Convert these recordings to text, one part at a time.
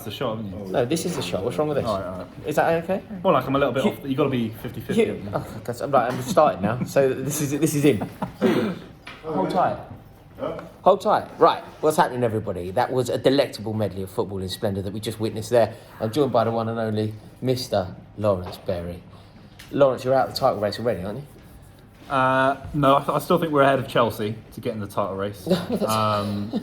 It's a shot, haven't you? No, this is the shot. What's wrong with this? All right. Is that okay? Well, like I'm a little bit off. You got to be 50-50. I'm starting now. So this is in. Hold tight. Hold tight. Right, what's happening, everybody? That was a delectable medley of football in splendour that we just witnessed there. I'm joined by the one and only Mr. Lawrence Berry. Lawrence, you're out of the title race already, aren't you? No, I still think we're ahead of Chelsea to get in the title race. But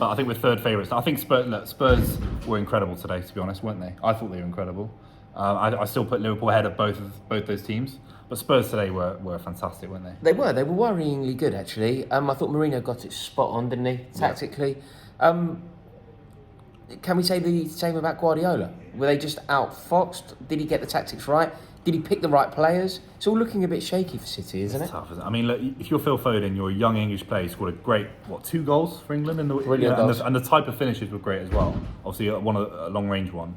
I think we're third favourites. I think Spurs were incredible today, to be honest, weren't they? I thought they were incredible. I still put Liverpool ahead of both those teams. But Spurs today were fantastic, weren't they? They were worryingly good, actually. I thought Mourinho got it spot on, didn't he, tactically? Yeah. Can we say the same about Guardiola? Were they just outfoxed? Did he get the tactics right? Did he pick the right players? It's all looking a bit shaky for City, isn't it? It's tough, isn't it? I mean, look, if you're Phil Foden, you're a young English player. He scored a great, 2 goals for England? And the type of finishes were great as well. Obviously, a long-range one.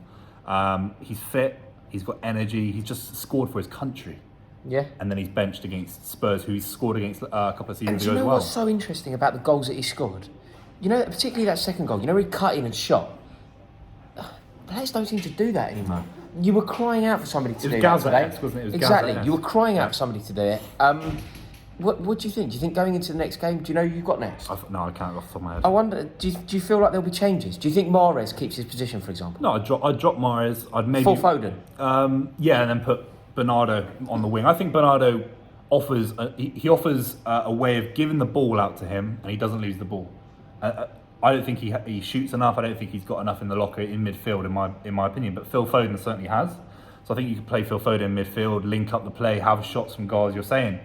He's fit, he's got energy, he's just scored for his country. Yeah. And then he's benched against Spurs, who he's scored against a couple of seasons ago as well. And do you know what's so interesting about the goals that he scored? You know, particularly that second goal, where he cut in and shot. Players don't seem to do that anymore. You were crying out for somebody to do that today. Wasn't it? It was exactly. Gaza-esque. You were crying out for somebody to do it. What do you think? Do you think going into the next game, do you know who you've got next? No, I can't off the top of my head. I wonder, do you feel like there'll be changes? Do you think Mahrez keeps his position, for example? No, I'd drop Mahrez. I'd maybe... For Foden? Yeah, and then put Bernardo on the wing. I think Bernardo offers a way of giving the ball out to him, and he doesn't lose the ball. I don't think he shoots enough. I don't think he's got enough in the locker in midfield, in my opinion. But Phil Foden certainly has. So I think you can play Phil Foden in midfield, link up the play, have shots from goals. You're saying.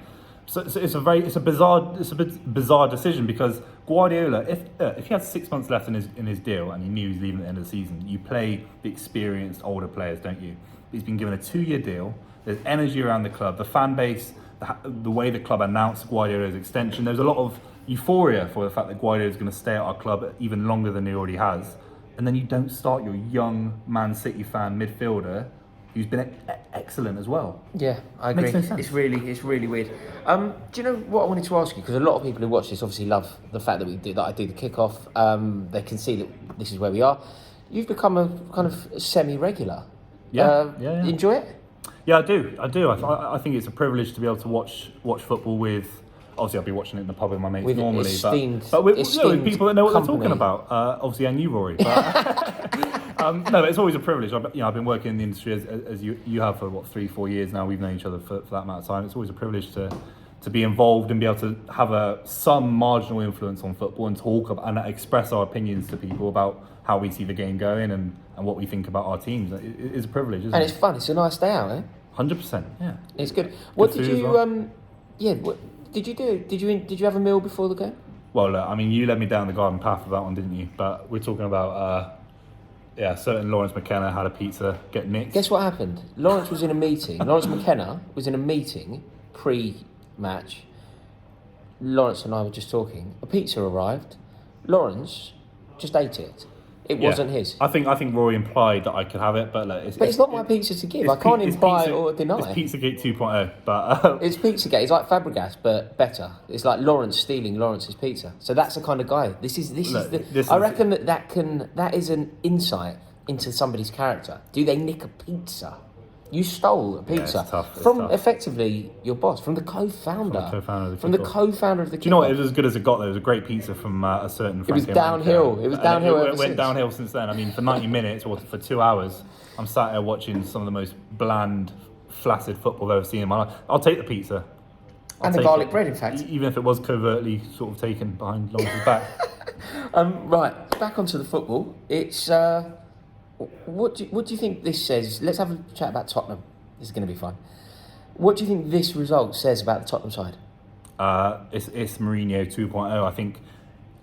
So it's a bizarre decision because Guardiola, if he had 6 months left in his deal and he knew he was leaving at the end of the season, you play the experienced older players, don't you? He's been given a 2-year deal. There's energy around the club, the fan base, the way the club announced Guardiola's extension. There's a lot of euphoria for the fact that Guardiola is going to stay at our club even longer than he already has. And then you don't start your young Man City fan midfielder who's been excellent as well. Yeah, I agree. Makes no sense. It's really weird. Do you know what I wanted to ask you? Because a lot of people who watch this obviously love the fact that I do the kickoff. They can see that this is where we are. You've become a kind of semi-regular. Yeah. Enjoy it? Yeah, I do. I think it's a privilege to be able to watch football with. Obviously, I'll be watching it in the pub with my mates with normally, but with people that know what company. they're talking about. Obviously, and you, Rory. But, no, but it's always a privilege. I've been working in the industry as you have for 3-4 years now. We've known each other for that amount of time. It's always a privilege to be involved and be able to have some marginal influence on football and talk about, and express our opinions to people about how we see the game going and what we think about our teams. It is a privilege, isn't it? And it's fun. It's a nice day out, eh? 100%. Yeah. It's good. What did you? Well. What did you do? Did you have a meal before the game? Well, you led me down the garden path of that one, didn't you? But we're talking about, certain Lawrence McKenna had a pizza get nicked. Guess what happened? Lawrence was in a meeting. Lawrence McKenna was in a meeting pre-match. Lawrence and I were just talking. A pizza arrived. Lawrence just ate it. It wasn't his. I think Rory implied that I could have it, but it's not my pizza to give. I can't imply or deny. It's Pizzagate 2.0, but it's Pizzagate. It's like Fabregas, but better. It's like Lawrence stealing Lawrence's pizza. So that's the kind of guy. I reckon that is an insight into somebody's character. Do they nick a pizza? You stole a pizza it's tough. from effectively your boss, from the co-founder. From the co-founder of the. Do you know what? It was as good as it got. There was a great pizza from a certain. It was downhill. It was downhill. It went downhill since then. I mean, for 90 minutes or for 2 hours, I'm sat there watching some of the most bland, flaccid football I've ever seen in my life. I'll take the pizza. And the garlic bread, in fact. Even if it was covertly sort of taken behind Lawrence's back. Right, back onto the football. It's. What do you think this says? Let's have a chat about Tottenham. This is going to be fun. What do you think this result says about the Tottenham side? It's Mourinho 2.0. I think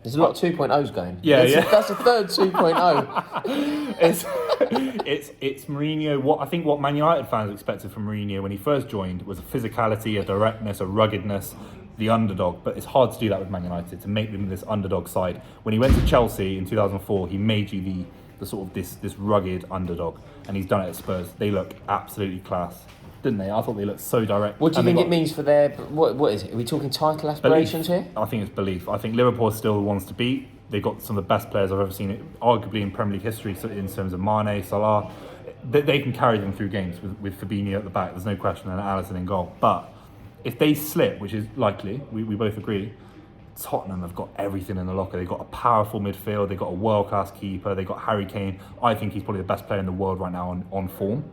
there's a lot of 2.0s going. Yeah. That's a third 2.0. It's Mourinho. What Man United fans expected from Mourinho when he first joined was a physicality, a directness, a ruggedness, the underdog. But it's hard to do that with Man United, to make them this underdog side. When he went to Chelsea in 2004, he made you the sort of this rugged underdog, and he's done it at Spurs. They look absolutely class, didn't they? I thought they looked so direct. What do you think it means for their... What is it? Are we talking title aspirations here? I think it's belief. I think Liverpool are still the ones to beat. They got some of the best players I've ever seen, arguably in Premier League history, so in terms of Mane, Salah. They can carry them through games with Fabinho at the back. There's no question, and Alisson in goal. But if they slip, which is likely, we both agree, Tottenham have got everything in the locker. They've got a powerful midfield. They've got a world-class keeper. They've got Harry Kane. I think he's probably the best player in the world right now on form.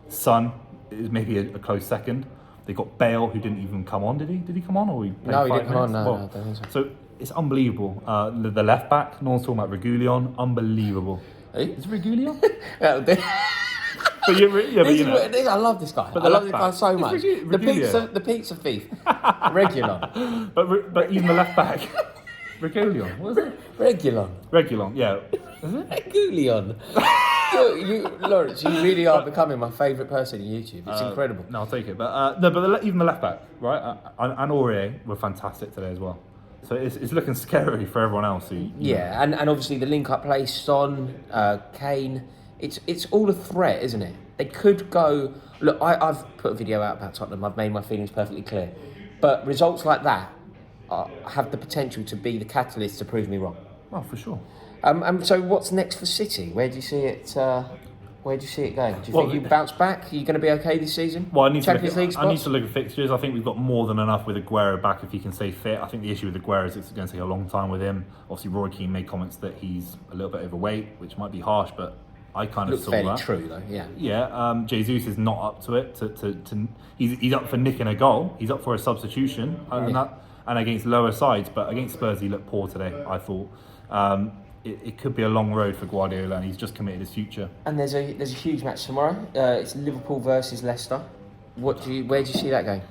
Son is maybe a close second. They've got Bale, who didn't even come on. Did he? Did he come on? Or he played No, he 5 didn't come on. minutes? No, I don't think so. So it's unbelievable. The left back, no one's talking about Reguilon. Unbelievable. Hey? Is it Reguilon? That'll do. But I love this guy. But I the love this left guy back. so It's much. Reguilon. The pizza thief, Regulon. But even the left back, Reguilon. What is it? Reguilon, yeah. Is it? Regulon. Lawrence, you really are becoming my favourite person on YouTube. It's incredible. No, I'll take it. But even the left back, right? And Rory were fantastic today as well. So it's looking scary for everyone else. Yeah, and obviously the link-up play, Son, Kane, it's all a threat, isn't it? They could go... Look, I've put a video out about Tottenham. I've made my feelings perfectly clear. But results like that have the potential to be the catalyst to prove me wrong. Well, for sure. So what's next for City? Where do you see it? Where do you see it going? Do you think you bounce back? Are you going to be okay this season? Well, I need Champions League I spots? need to look at fixtures. I think we've got more than enough with Aguero back if he can stay fit. I think the issue with Aguero is it's going to take a long time with him. Obviously, Rory Keane made comments that he's a little bit overweight, which might be harsh, but I kind of Looks saw fairly that. true though. Yeah. Yeah. Jesus is not up to it. He's up for nicking a goal. He's up for a substitution, and against lower sides. But against Spurs, he looked poor today, I thought. It could be a long road for Guardiola, and he's just committed his future. And there's a huge match tomorrow. It's Liverpool versus Leicester. Where do you see that going?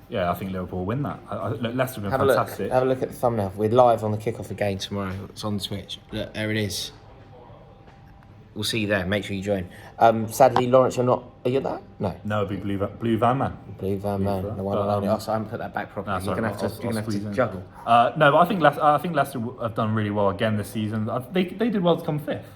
Yeah, I think Liverpool will win that. Leicester have been Have fantastic. Have a look at the thumbnail. We're live on the kickoff again tomorrow. It's on Twitch. Look, there it is. We'll see you there. Make sure you join. Sadly, Lawrence, you're not. Are you there? No. No, it'd be Blue Van Man. Blue Van Man, the one and only. I haven't put that back properly. No, You're gonna have to juggle. No, but I think Leicester have done really well again this season. They did well to come fifth.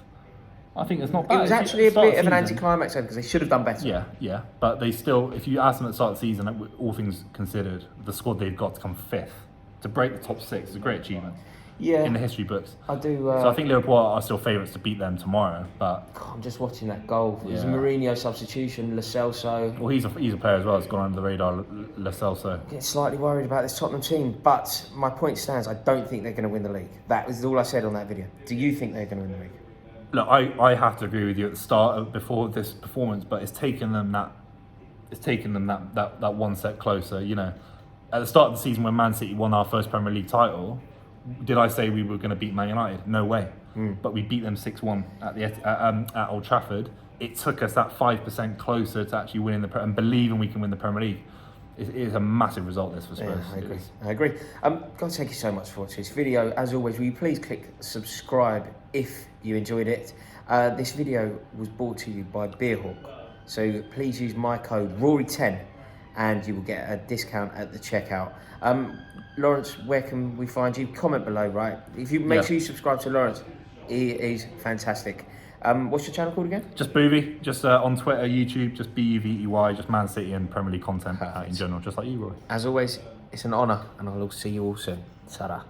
I think it's not bad. It was actually a bit of an anticlimax because they should have done better. Yeah, but they still, if you ask them at the start of the season, all things considered, the squad they've got to come fifth, to break the top 6 is a great achievement. Yeah, in the history books. I do. So I think Liverpool are still favourites to beat them tomorrow. But I'm just watching that goal. It was a Mourinho substitution, Lo Celso. Well, he's a player as well. It's gone under the radar, Lo Celso. I get slightly worried about this Tottenham team, but my point stands. I don't think they're going to win the league. That was all I said on that video. Do you think they're going to win the league? Look, I have to agree with you at the start before this performance, but it's taken them that one step closer. You know, at the start of the season when Man City won our first Premier League title, did I say we were going to beat Man United? No way. But we beat them 6-1 at Old Trafford. It took us that 5% closer to actually winning and believing we can win the Premier League. It is a massive result this for Spurs. Yeah, I agree. Guys, thank you so much for watching this video. As always, will you please click subscribe if you enjoyed it. This video was brought to you by Beerhawk. So please use my code RORY10 and you will get a discount at the checkout. Lawrence, where can we find you? Comment below, right? If you make sure you subscribe to Lawrence, he is fantastic. What's your channel called again? Just Boovy, just on Twitter, YouTube, just BUVEY, just Man City and Premier League content in general, just like you, Roy. As always, it's an honour, and I'll see you all soon. Ta-ra.